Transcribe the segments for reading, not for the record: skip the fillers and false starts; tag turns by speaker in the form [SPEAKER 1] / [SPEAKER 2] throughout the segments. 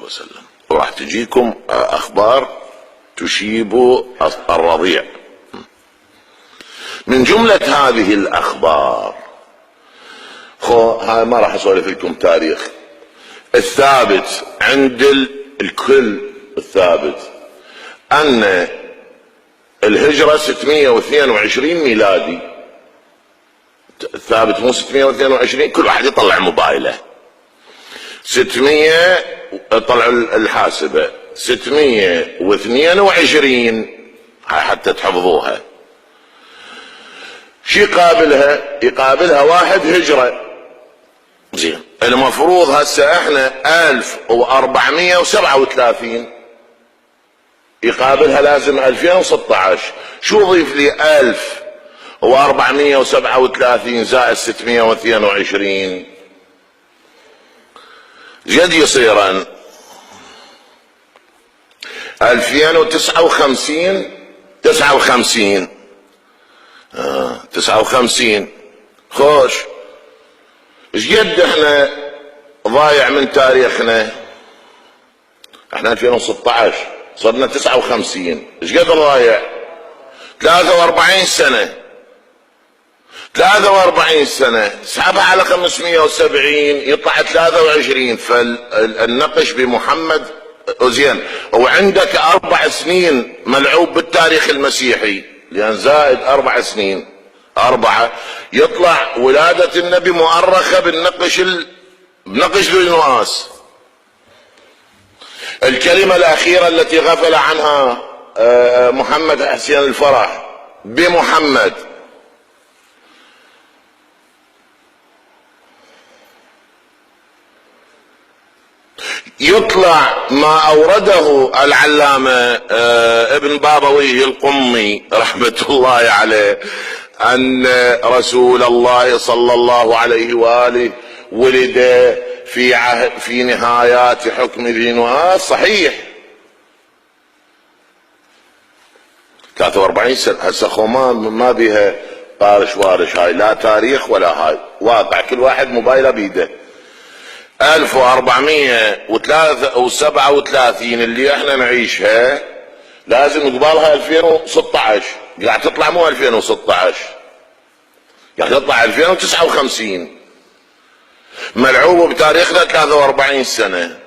[SPEAKER 1] وسلم. وراح تجيكم اخبار تشيب الرضيع. من جملة هذه الاخبار، هاي ما راح اسولف لكم تاريخ، الثابت عند الكل الثابت ان الهجرة 622 ميلادي. الثابت مو 622، كل واحد يطلع موبايله 600، طلعوا الحاسبة 622، هاي حتى تحفظوها. شي يقابلها واحد هجرة. زين، المفروض هسه احنا 1437، يقابلها لازم 2016. شو ضيف لي 1437 زائد 622؟ جد يصيرن 2059. 59 خوش. ايش قد احنا ضايع من تاريخنا؟ احنا 2016 صرنا 59، ايش قد ضايع؟ 43 سنة. 43 سنة اسحبها على 570 يطلع 23. فالنقش بمحمد زين، وعندك 4 سنين ملعوب بالتاريخ المسيحي، لان زائد 4 سنين 4 يطلع ولادة النبي مؤرخة بنقش بالنواس. الكلمة الأخيرة التي غفل عنها محمد حسين الفرح بمحمد، يطلع ما أورده العلامة ابن بابويه القمي رحمة الله عليه أن رسول الله صلى الله عليه وآله ولد في نهايات حكم ذي نواس. صحيح 43 سنة. هسه ما بيها طارش وارش، هاي لا تاريخ ولا هاي واقع، كل واحد موبايله بيده. 1437 اللي احنا نعيشها لازم قبالها 2016، قاعد تطلع مو 2016، قاعد تطلع 2059، ملعوبه بتاريخنا 43 سنة.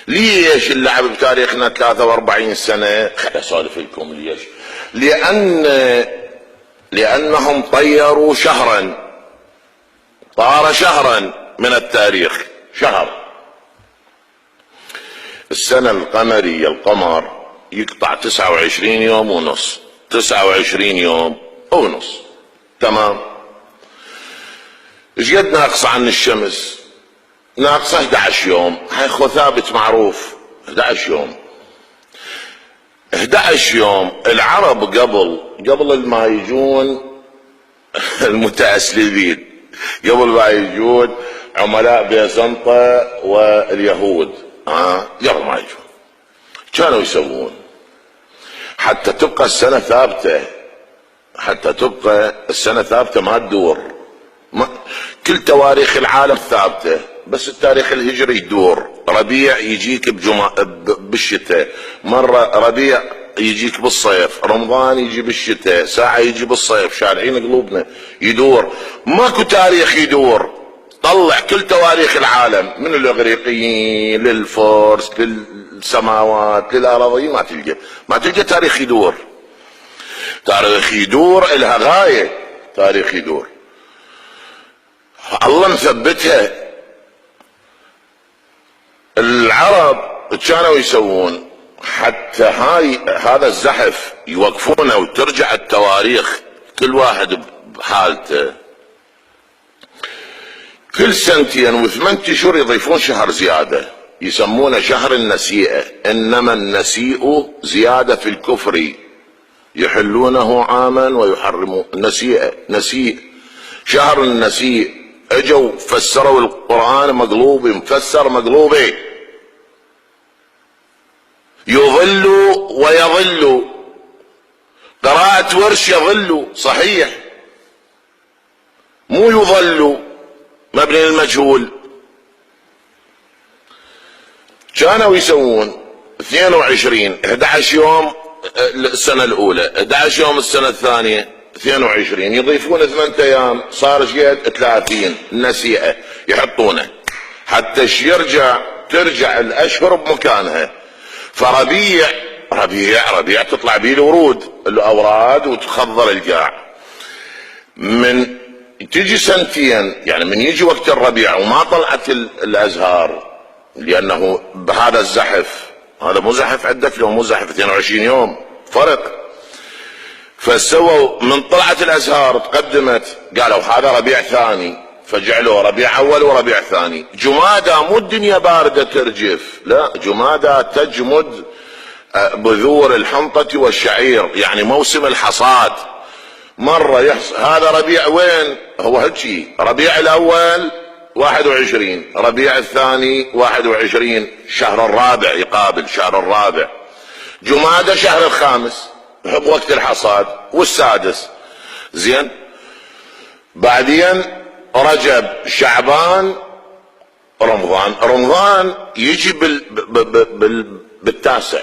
[SPEAKER 1] ليش اللعب بتاريخنا 43 سنة؟ خليني اسولف لكم ليش. لانهم طيروا شهرا، طار شهرا من التاريخ، شهر. السنة القمرية القمر يقطع 29 يوم ونص، 29 يوم ونص، تمام. ايش قد ناقص عن الشمس؟ ناقصه 11 يوم. هاي خو ثابت معروف، 11 يوم. 11 يوم. العرب قبل ما يجون المتأسلمين، قبل ما يجون عملاء بيزنطة واليهود، قبل ما يجون كانوا يسوون حتى تبقى السنة ثابتة، ما تدور. كل تواريخ العالم ثابتة، بس التاريخ الهجري يدور. ربيع يجيك بالشتاء، مرة ربيع يجيك بالصيف، رمضان يجي بالشتاء، ساعة يجي بالصيف، شارعين قلوبنا يدور. ماكو تاريخ يدور. طلع كل تواريخ العالم من الاغريقيين للفرس للسماوات للاراضي، ما تلقى تاريخ يدور. تاريخ يدور الها غاية، تاريخ يدور الله مثبتها. العرب كانوا يسوون حتى هذا الزحف يوقفونه وترجع التواريخ كل واحد بحالته. كل 2 و8 اشهر يضيفون شهر زيادة، يسمونه شهر النسيئة. انما النسيء زيادة في الكفر، يحلونه عاما ويحرمون. نسيء شهر النسيء. اجوا فسروا القرآن مقلوب، مفسر مقلوبه، يظل ويظل. قراءة ورش يظل صحيح، مو يظل مبني المجهول. كانوا يسوون 22 11 يوم السنة الأولى، 11 يوم السنة الثانية، 22 يضيفون 8 أيام، صار شقد 30 نسيئة يحطونه حتى ترجع الأشهر بمكانها. فربيع ربيع تطلع بيه الورود الأوراد وتخضر القاع. من تجي سنتين يعني من يجي وقت الربيع وما طلعت الأزهار، لأنه بهذا الزحف، هذا مو زحف عندك لو مو زحف 22 يوم فرق. فسووا من طلعت الازهار تقدمت قالوا هذا ربيع ثاني، فجعلوا ربيع اول وربيع ثاني. جمادى مو الدنيا بارده ترجف، لا جمادى تجمد بذور الحنطه والشعير، يعني موسم الحصاد. مره يحصل هذا ربيع وين هو هالشي، ربيع الاول 21، ربيع الثاني 21، شهر الرابع يقابل شهر الرابع. جمادى شهر الخامس وقت الحصاد، والسادس زين. بعدين رجب شعبان رمضان يجي بالتاسع.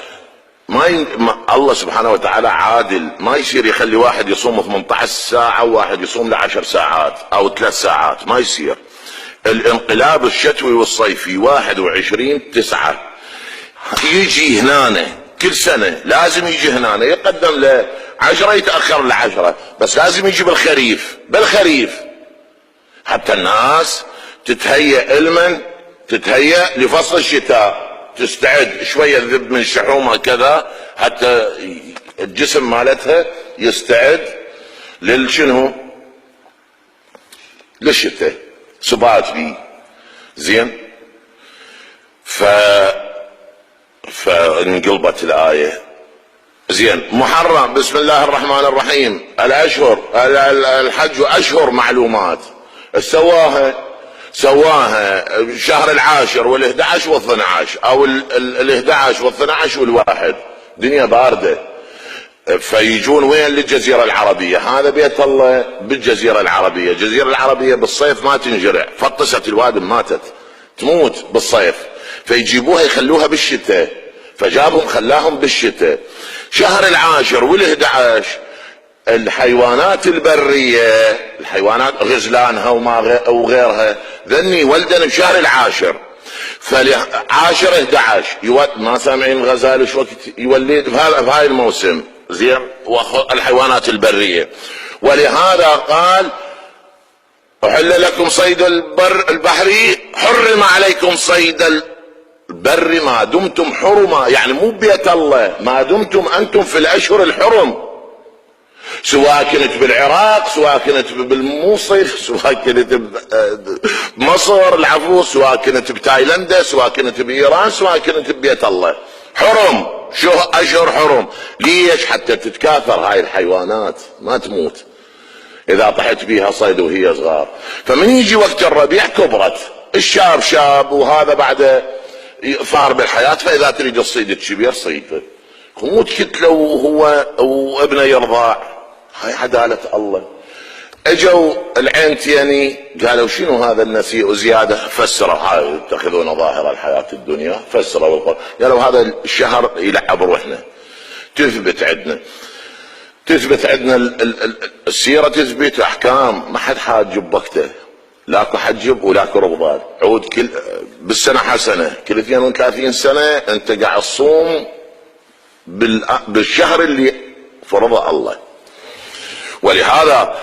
[SPEAKER 1] الله سبحانه وتعالى عادل، ما يصير يخلي واحد يصوم 18 ساعة وواحد يصوم ل10 ساعات او 3 ساعات، ما يصير. الانقلاب الشتوي والصيفي 21/9 يجي هنا كل سنة، لازم يجي هنا يقدم له 10 يتأخر ل10، بس لازم يجي بالخريف حتى الناس تتهيأ لفصل الشتاء، تستعد شوية ذب من شحومها كذا حتى الجسم مالتها يستعد للشنو للشتاء، سبات بيه زين. فانقلبت الآية زين. محرم بسم الله الرحمن الرحيم، الأشهر الحج أشهر معلومات، سواها شهر العاشر وال11 وال12 او ال11 وال12 والواحد، دنيا باردة. فيجون وين للجزيرة العربية، هذا بيت الله بالجزيرة العربية. الجزيرة العربية بالصيف ما تنجرع، فطست الوادم ماتت تموت بالصيف، فيجيبوها يخلوها بالشتاء، فجابهم خلاهم بالشتاء. شهر العاشر وال11 الحيوانات البرية، الحيوانات غزلانها وغيرها ذني ولدن بشهر العاشر، فالعاشر 11 ما سامعين الغزال شو وقت يولد بهاي الموسم زين، الحيوانات البرية. ولهذا قال أحل لكم صيد البحري، حرم عليكم صيد البر ما دمتم حرما، يعني مو بيت الله، ما دمتم أنتم في الأشهر الحرم، سواء كنت بالعراق، سواء كنت بالموصل، سواء كنت بمصر العفو، سواء كنت بتايلندا، سواء كنت بإيران، سواء كنت ببيت الله، حرم. شو أشهر حرم؟ ليش؟ حتى تتكاثر هاي الحيوانات ما تموت إذا طحت بيها صيد وهي صغار. فمن يجي وقت الربيع كبرت، الشاب شاب وهذا بعده صار بالحياة، فإذا تريد الصيد الكبير صيده، موت كتله وهو وابنه يرضع. هاي عدالة الله. اجوا العينتيني قالوا شنو هذا النسيء وزيادة، فسروا، هاي يتخذون ظاهر الحياة الدنيا، فسروا بالقرآن قالوا هذا الشهر يلعب روحنا، تثبت عندنا السيرة، تثبت احكام، ما حد حاجب وقته، لاكو حجب ولاكو رمضان، عود كل بالسنة حسنة، كل 32 سنة انت قاعد تصوم بالشهر اللي فرضه الله. ولهذا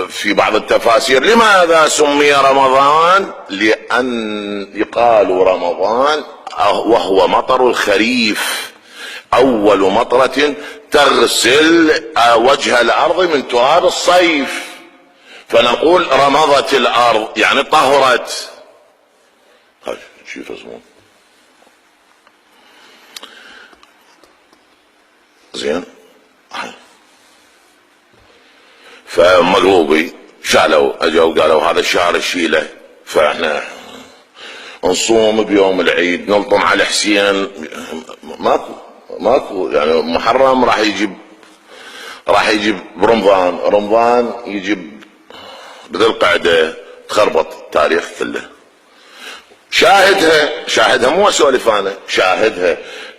[SPEAKER 1] في بعض التفاسير لماذا سمي رمضان؟ لأن يقال رمضان وهو مطر الخريف، أول مطرة تغسل وجه الأرض من تراب الصيف، فنقول رمضت الأرض يعني طهرت. شوف اسمه زين. فمقلوبي شالوا اجوا قالوا هذا الشهر الشيله، فاحنا نصوم بيوم العيد، نلطم على حسين، ماكو يعني محرم راح يجيب رمضان يجيب بذي القعده، تخربط التاريخ كله. شاهدها مو اسولف انا، شاهدها.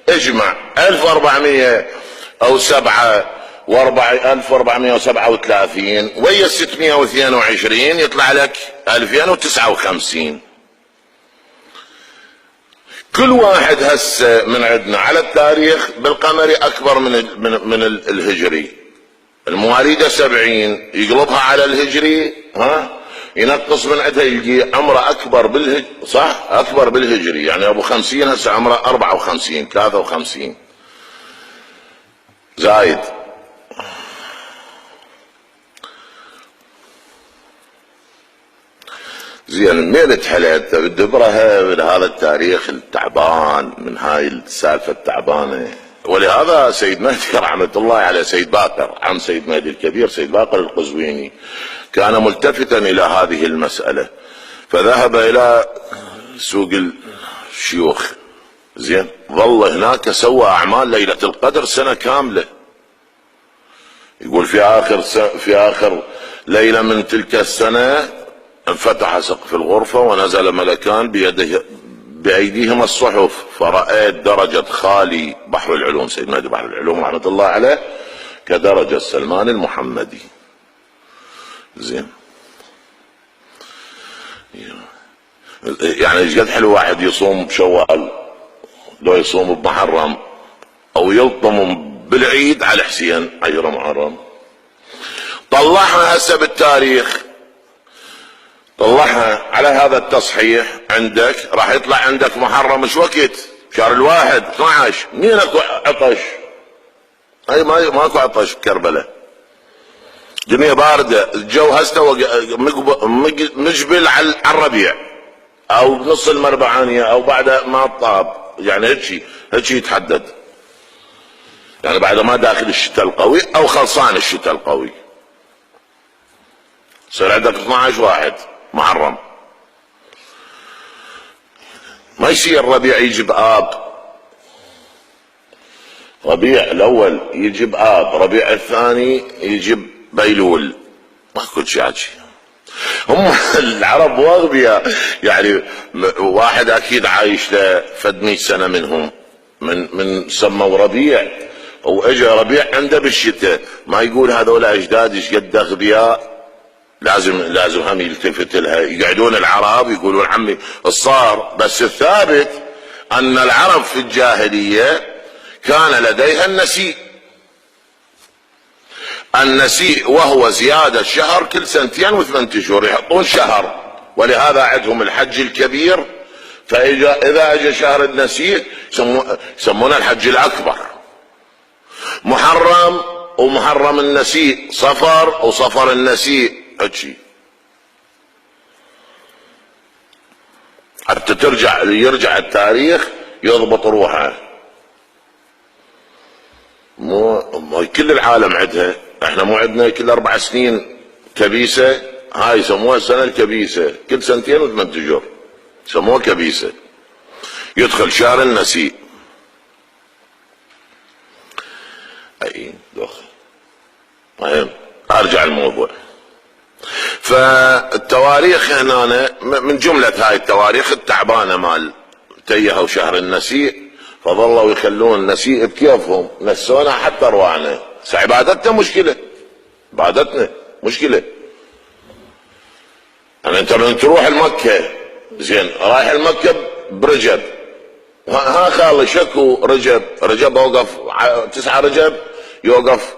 [SPEAKER 1] اجمع 1407 1437 ويا 622 يطلع لك 2059. كل واحد هسه من عندنا على التاريخ بالقمري اكبر من الهجري. المواليد 70 يقلبها على الهجري، ينقص من عندها يجي عمره اكبر صح، اكبر بالهجري. يعني ابو 50 هسه عمره 54 53 زايد. زين منين تحلت بدبرها من هذا التاريخ التعبان، من هاي السالفه التعبانه. ولهذا سيد مهدي رحمه الله على سيد باقر، عم سيد مهدي الكبير سيد باقر القزويني، كان ملتفتا الى هذه المساله، فذهب الى سوق الشيوخ. زين، ظل هناك سوى اعمال ليله القدر سنه كامله. يقول في اخر ليله من تلك السنه انفتح سقف الغرفه ونزل ملكان بايديهما الصحف، فرأيت درجة خالي بحر العلوم سيد مهدي بحر العلوم رحمة الله عليه كدرجة سلمان المحمدي. زين، يعني ايش قد حلو واحد يصوم بشوال لو يصوم بمحرم، او يلطم بالعيد على حسين عير محرم. طلعها هسه بالتاريخ، طلعها على هذا التصحيح عندك، راح يطلع عندك محرم مش وقت شهر الواحد 12. مين اكو عطش؟ اي ماكو عطش بكربلاء، دنيا بارده، الجو هسه مقبل على الربيع او بنص المربعانيه او بعد ما طاب، يعني هيك يتحدد، يعني بعد ما داخل الشتاء القوي او خلصان الشتاء القوي. يصير عندك 12 واحد محرم. ما يصير ربيع يجي بآب، ربيع الاول يجي بآب، ربيع الثاني يجي بيلول، ماكو شيء. هم العرب واغبياء، يعني واحد اكيد عايش له فد 100 سنه منهم من سموا ربيع، واجا ربيع عنده بالشتاء. ما يقول هذول اجداد ايش قد اغبياء، لازم هم يلتفت لها. يقعدون العرب يقولون عمي الصار، بس الثابت ان العرب في الجاهليه كان لديها النسيء وهو زيادة شهر كل 2 و8 شهور، يحطون شهر. ولهذا عندهم الحج الكبير، فإذا اجى شهر النسيء يسمونه الحج الأكبر. محرم ومحرم النسيء، صفر وصفر النسيء، هيك حتى يرجع التاريخ يضبط روحه. مو كل العالم عندها، احنا مو عندنا كل 4 سنين كبيسة، هاي يسموها السنة الكبيسة، كل 2 و8 اشهر يسموها كبيسة. يدخل شهر النسيء، اي دخل. مهم ارجع الموضوع. فالتواريخ هنا من جملة هاي التواريخ التعبانة مال تيهوا شهر النسيء، فظلوا يخلون النسيء بكيفهم، نسونا حتى ارواحنا. عبادتنا مشكلة، عبادتنا مشكلة. يعني انت من تروح المكة، زين رايح المكة برجب، ها خالي شكو رجب اوقف 9 رجب يوقف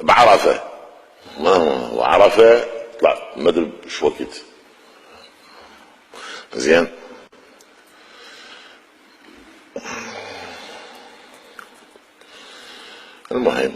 [SPEAKER 1] بعرفة، وعرفة طلع ما ادري شو وقت. زين، المهم